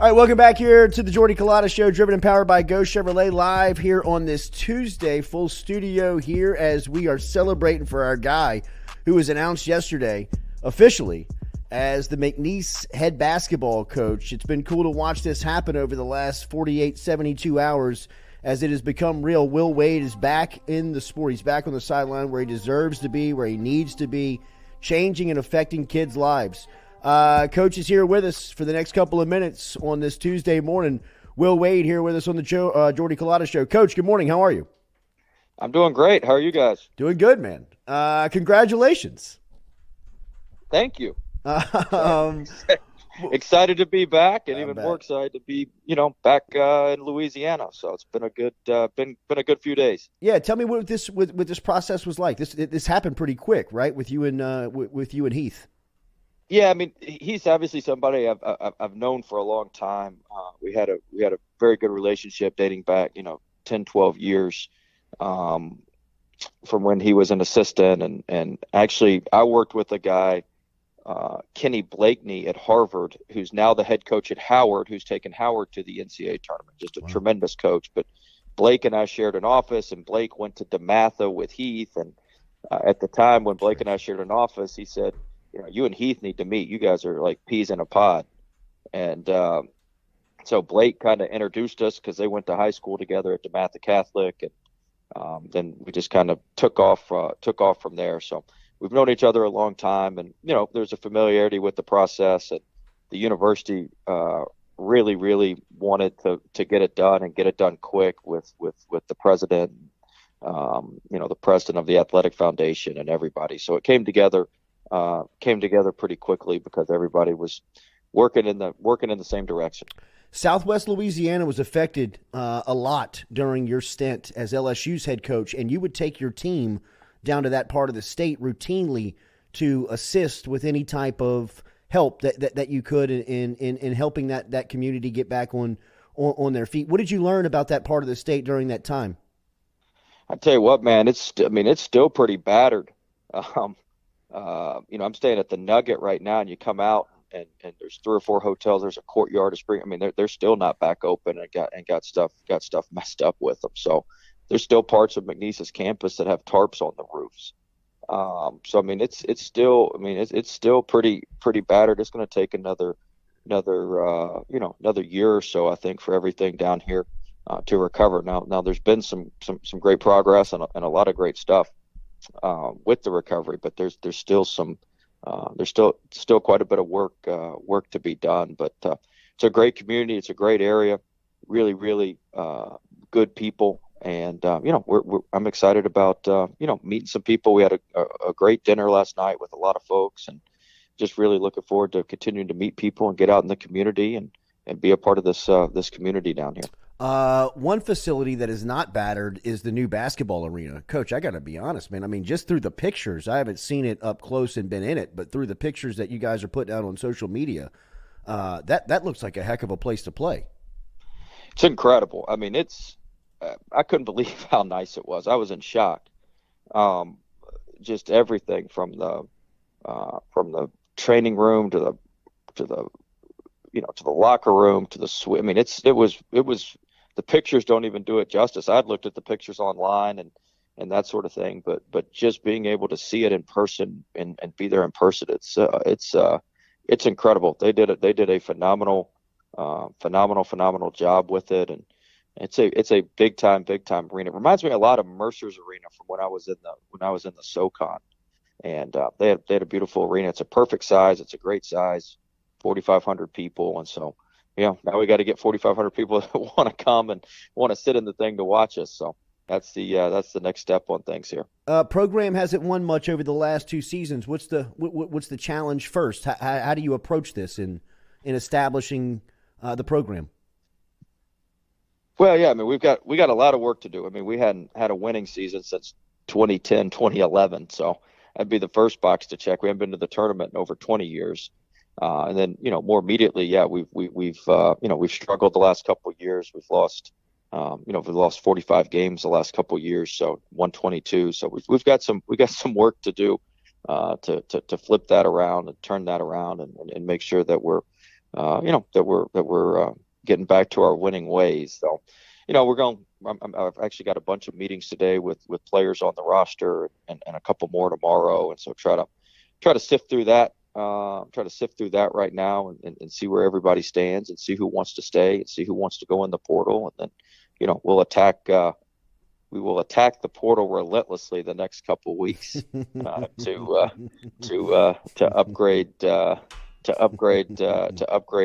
All right, welcome back here to the Jordy Culotta Show, driven and powered by Go Chevrolet, live here on this Tuesday, full studio here as we are celebrating for our guy who was announced yesterday officially as the McNeese head basketball coach. It's been cool to watch this happen over the last 48, 72 hours as it has become real. Will Wade is back in the sport. He's back on the sideline where he deserves to be, where he needs to be, changing and affecting kids' lives. Coach is here with us for the next couple of minutes on this Tuesday morning. Will Wade here with us on the Jordy Culotta Show. Coach, good morning. How are you? I'm doing great. How are you guys? Doing good, man. Congratulations. Thank you. Excited to be back, and even more excited to be, back in Louisiana. So it's been a good, been a good few days. Yeah, tell me what this process was like. This happened pretty quick, right? With you and with you and Heath. Yeah, I mean, he's obviously somebody I've known for a long time. We had a very good relationship dating back, 10, 12 years from when he was an assistant. And actually, I worked with a guy, Kenny Blakeney at Harvard, who's now the head coach at Howard, who's taken Howard to the NCAA tournament. Just a tremendous coach. But Blake and I shared an office, and Blake went to DeMatha with Heath. And at the time when Blake and I shared an office, he said, you and Heath need to meet. You guys are like peas in a pod. And so Blake kind of introduced us because they went to high school together at DeMatha Catholic. And then we just kind of took off from there. So we've known each other a long time. And, there's a familiarity with the process. And the university really, really wanted to get it done and get it done quick with the president, the president of the Athletic Foundation and everybody. So it came together pretty quickly because everybody was working in the same direction. Southwest Louisiana was affected a lot during your stint as LSU's head coach, and you would take your team down to that part of the state routinely to assist with any type of help that you could in helping that community get back on their feet. What did you learn about that part of the state during that time? I tell you what, man, it's still pretty battered. I'm staying at the Nugget right now, and you come out and there's 3 or 4 hotels. There's a Courtyard, a Spring. I mean, they're still not back open and got stuff messed up with them. So there's still parts of McNeese's campus that have tarps on the roofs. So I mean, it's still pretty battered. It's going to take another year or so, I think, for everything down here to recover. Now there's been some great progress and a lot of great stuff with the recovery, but there's still quite a bit of work to be done. But it's a great community. It's a great area. Really, really good people. And I'm excited about meeting some people. We had a great dinner last night with a lot of folks, and just really looking forward to continuing to meet people and get out in the community and be a part of this community down here. One facility that is not battered is the new basketball arena. Coach, I got to be honest, man. I mean, just through the pictures, I haven't seen it up close and been in it, but through the pictures that you guys are putting out on social media, that looks like a heck of a place to play. It's incredible. I mean, I couldn't believe how nice it was. I was in shock. Just everything from the training room to the locker room to the suite. I mean, it was the pictures don't even do it justice. I'd looked at the pictures online and that sort of thing, but just being able to see it in person and be there in person, it's incredible. They did a phenomenal job with it, and it's a big time arena. It reminds me a lot of Mercer's Arena from when I was in the SoCon, and they had a beautiful arena. It's a perfect size. It's a great size. 4,500 people, and so now we got to get 4,500 people that want to come and want to sit in the thing to watch us. So that's the next step on things here. Program hasn't won much over the last 2 seasons. What's the challenge first? How do you approach this in establishing the program? Well, yeah, I mean, we got a lot of work to do. I mean, we hadn't had a winning season since 2010, 2011, so that'd be the first box to check. We haven't been to the tournament in over 20 years. And then, more immediately, we've struggled the last couple of years. We've lost 45 games the last couple of years. So 122. So we've got some work to do, to flip that around and turn that around and make sure that we're that we're getting back to our winning ways. So, I've actually got a bunch of meetings today with players on the roster and a couple more tomorrow, and so try to sift through that. Try to sift through that right now and see where everybody stands and see who wants to stay and see who wants to go in the portal, and then we will attack the portal relentlessly the next couple of weeks to upgrade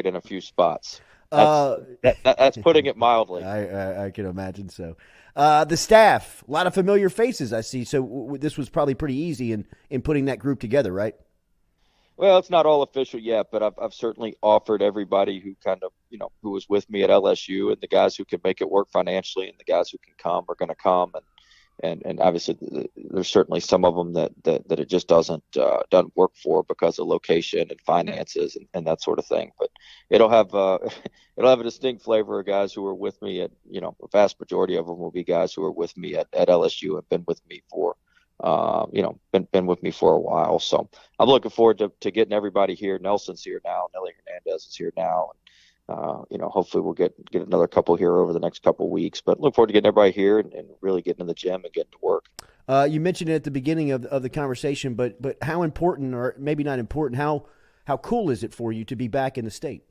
in a few spots. Uh, That's putting it mildly. I can imagine so. The staff, a lot of familiar faces I see. So this was probably pretty easy in putting that group together, right? Well, it's not all official yet, but I've certainly offered everybody who who was with me at LSU, and the guys who can make it work financially and the guys who can come are going to come. And obviously there's certainly some of them that it just doesn't work for because of location and finances and that sort of thing. But it'll have it'll have a distinct flavor of guys who are with me at, a vast majority of them will be guys who are with me at LSU and been with me for been with me for a while. So I'm looking forward to getting everybody here. Nelson's here now. Nelly Hernandez is here now. Hopefully we'll get another couple here over the next couple of weeks. But look forward to getting everybody here and really getting in the gym and getting to work. You mentioned it at the beginning of the conversation, but how important, or maybe not important, how cool is it for you to be back in the state?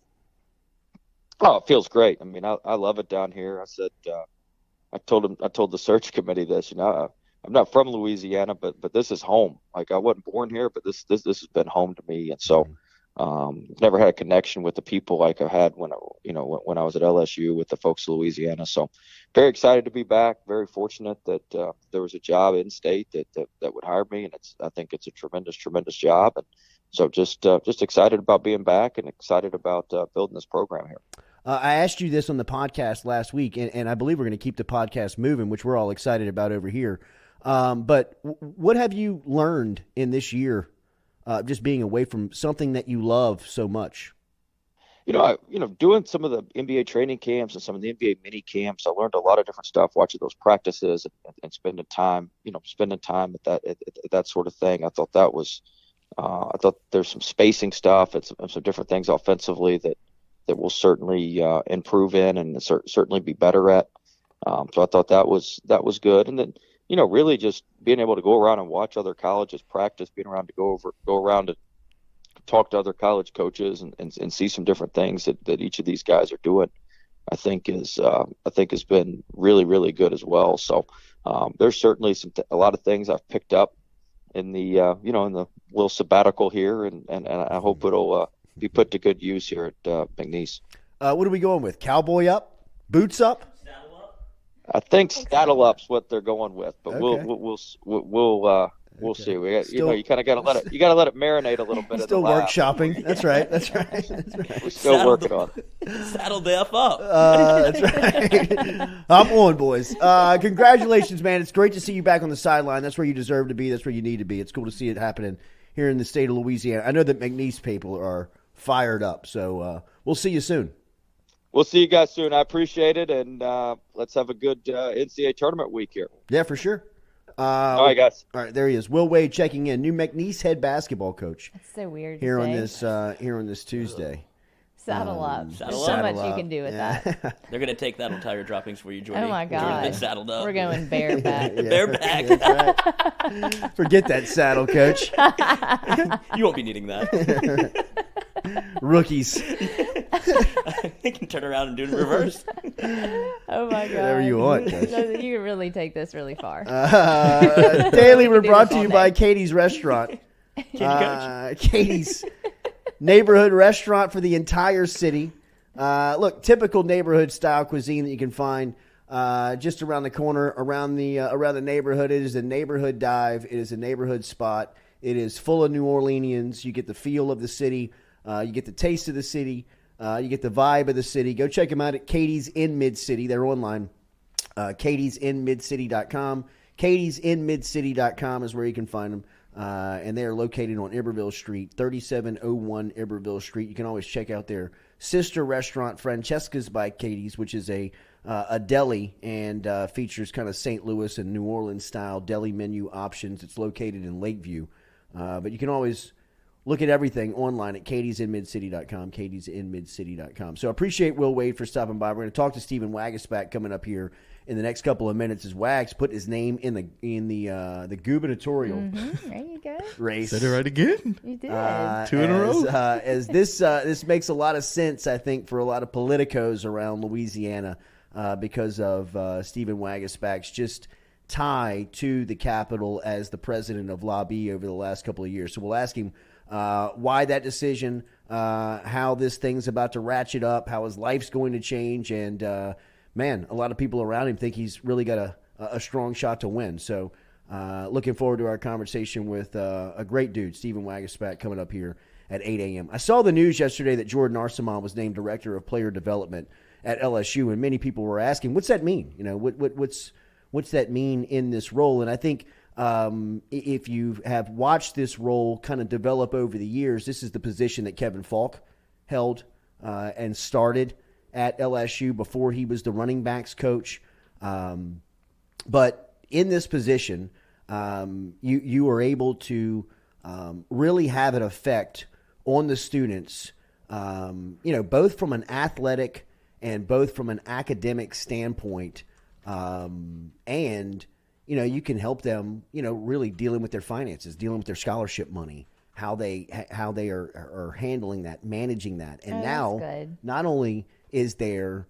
Oh, it feels great. I mean, I love it down here. I said, I told the search committee this. I'm not from Louisiana, but this is home. Like, I wasn't born here, but this has been home to me. And so, never had a connection with the people like I had when I was at LSU with the folks of Louisiana. So very excited to be back. Very fortunate that there was a job in state that would hire me. And I think it's a tremendous job. And so just excited about being back and excited about building this program here. I asked you this on the podcast last week, and I believe we're going to keep the podcast moving, which we're all excited about over here. But what have you learned in this year, just being away from something that you love so much? Doing some of the NBA training camps and some of the NBA mini camps, I learned a lot of different stuff watching those practices and spending time at that sort of thing. I thought there's some spacing stuff and some different things offensively that we'll certainly improve in and certainly be better at. So I thought that was good. And then, really just being able to go around and watch other colleges practice, being around to go around and talk to other college coaches and see some different things that each of these guys are doing, I think has been really, really good as well. So there's certainly a lot of things I've picked up in the in the little sabbatical here, and I hope it'll be put to good use here at McNeese. What are we going with? Cowboy up, boots up? I think saddle up's what they're going with, but okay. we'll see. You kind of got to let it marinate a little bit. Still workshopping. That's right. We're still working on it. Saddle the F up. That's right. I'm on, boys. Congratulations, man. It's great to see you back on the sideline. That's where you deserve to be. That's where you need to be. It's cool to see it happening here in the state of Louisiana. I know that McNeese people are fired up, so we'll see you soon. We'll see you guys soon. I appreciate it, and let's have a good NCAA tournament week here. Yeah, for sure. All right, guys. All right, there he is. Will Wade checking in. New McNeese head basketball coach. That's so weird. Here on this Tuesday. Saddle up. Saddle so up. much you can do with that. They're gonna take that entire droppings for you, Jordy. Oh my God. Jordy's been saddled up. We're going bareback. Yeah, Bareback. That's right. Forget that saddle, coach. You won't be needing that. Rookies. They can turn around and do it in reverse. Oh my God. Whatever you want, coach. You can really take this really far. Daily, we're brought to you by Katie's Restaurant. Katie's neighborhood restaurant for the entire city. Look, typical neighborhood style cuisine that you can find just around the corner, around the neighborhood. It is a neighborhood dive. It is a neighborhood spot. It is full of New Orleanians. You get the feel of the city. You get the taste of the city. You get the vibe of the city. Go check them out at Katie's in Mid-City. They're online. Katie'sInMidCity.com. Katie'sInMidCity.com is where you can find them. And they are located on Iberville Street, 3701 Iberville Street. You can always check out their sister restaurant, Francesca's by Katie's, which is a deli and features kind of St. Louis and New Orleans style deli menu options. It's located in Lakeview. But you can always look at everything online at katiesinmidcity.com, katiesinmidcity.com. So I appreciate Will Wade for stopping by. We're going to talk to Stephen Wagasback coming up here in the next couple of minutes as Wags put his name in the gubernatorial There you go. race. Said it right again. You did. 2 in a row. As this makes a lot of sense, I think, for a lot of politicos around Louisiana because of Stephen Wagasback's just tie to the Capitol as the president of Lobby over the last couple of years. So we'll ask him why that decision, how this thing's about to ratchet up, how his life's going to change, and man, a lot of people around him think he's really got a strong shot to win. So looking forward to our conversation with a great dude, Stephen Wagasback, coming up here at 8 a.m. I saw the news yesterday that Jordan Arsaman was named Director of Player Development at LSU, and many people were asking, what's that mean? You know, what's that mean in this role? And I think if you have watched this role kind of develop over the years, this is the position that Kevin Falk held and started at LSU before he was the running backs coach. But in this position, you are able to really have an effect on the students, both from an athletic and both from an academic standpoint. And, you can help them, really dealing with their finances, dealing with their scholarship money, how they are handling that, managing that. And now, good. not only is there,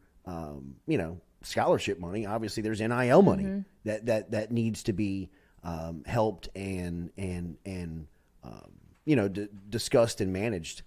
scholarship money, obviously there's NIL money that needs to be helped and discussed and managed